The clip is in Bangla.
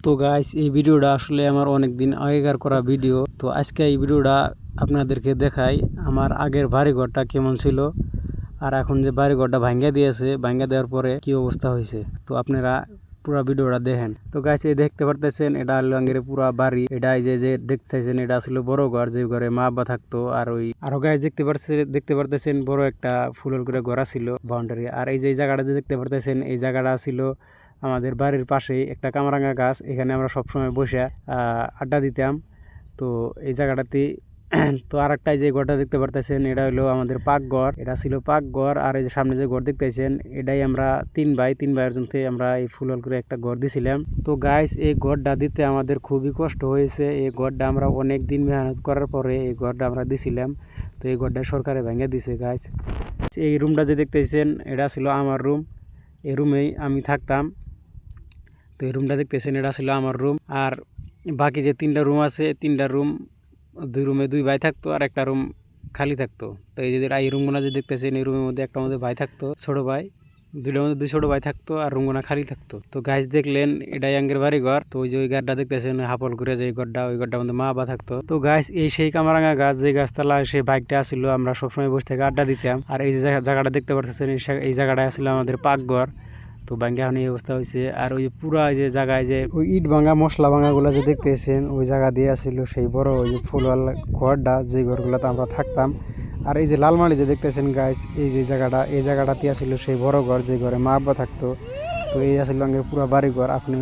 তো গাইস এই ভিডিওটা আসলে আমার অনেক দিন আগেকার করা ভিডিও। তো আজকে এই ভিডিওটা আপনাদেরকে দেখাই আমার আগের বাড়িঘরটা কেমন ছিল আর এখন যে বাড়িঘরটা ভাঙ্গা দিয়েছে, ভাঙ্গা দেওয়ার পরে কি অবস্থা হয়েছে। তো আপনারা পুরো ভিডিওটা দেখেন। তো গাইস এই দেখতে পারতেছেন এটা হলো আঙ্গের পুরা বাড়ি। এটা এই যে দেখতেছেন এটা ছিল বড় ঘর, যে ঘরে মা আব্বা থাকতো। আর ওই আরো গাইস দেখতে পারতেছেন বড় একটা ফুলের করে ঘর ছিল বাউন্ডারি। আর এই যে জায়গাটা যে দেখতে পারতেছেন এই জায়গাটা ছিল আমাদের বাড়ির পাশেই একটা কামরাঙ্গা গাছ। এখানে আমরা সবসময় বসে আড্ডা দিতাম। তো এই জায়গাটাতে তো আর একটা যে ঘরটা দেখতে পারতেছেন এটা হলো আমাদের পাকঘর। এটা ছিল পাকঘর। আর এই যে সামনে যে ঘর দেখতেছেন এটাই আমরা তিন ভাইয়ের জন্য আমরা এই ফুলল করে একটা ঘর দিছিলাম। তো গাইস এই ঘরটা দিতে আমাদের খুবই কষ্ট হয়েছে। এই ঘরটা আমরা অনেক দিন মেহনত করার পরে এই ঘরটা আমরা দিছিলাম। তো এই ঘরটা সরকারে ভেঙে দিছে গাইস। এই রুমটা যে দেখতেছেন এটা ছিল আমার রুম। এই রুমেই আমি থাকতাম। তো এই রুমটা দেখতেছেন এটা ছিল আমার রুম। আর বাকি যে তিনটা রুম আছে, তিনটা রুম দুই রুমে দুই ভাই থাকতো আর একটা রুম খালি থাকতো। তো এই যে এই রুমগুলো যে দেখতেছেন এই রুমের মধ্যে একটা মধ্যে ভাই থাকতো, ছোট ভাই। দুইটার মধ্যে দুই ছোট ভাই থাকতো আর রুমগুনা খালি থাকতো। তো গাছ দেখলেন এটাই আঙ্গের বাড়ি ঘর। তো ওই যে ওই ঘরটা দেখতেছেন হাপল ঘুরে যে ঘরটা, ওই ঘরটার মধ্যে মা বাবা থাকতো। তো গাছ এই সেই কামারাঙ্গা গাছ, যে গাছতলা সেই বাইকটা আসছিল, আমরা সবসময় বসে থেকে আড্ডা দিতাম। আর এই যে জায়গাটা দেখতে পারতেছেন এই জায়গাটা আসছিল আমাদের পাকঘর। তো ভাঙ্গা এখন এই অবস্থা হয়েছে। আর ওই যে পুরা যে জায়গায় যে ওই ইট ভাঙা মশলা ভাঙা গুলা যে দেখতেছেন ওই জায়গা দিয়ে আসছিল সেই বড় ওই যে ফুলওয়ালা ঘরটা, যে ঘরগুলোতে আমরা থাকতাম। আর এই যে লালমাটি যে দেখতেছেন গাইস এই যে জায়গাটা, এই জায়গাটাতে আসছিল সেই বড় ঘর, যে ঘরে মা আব্বা থাকতো। তো এই আসলে পুরো বাড়ি ঘর। আপনি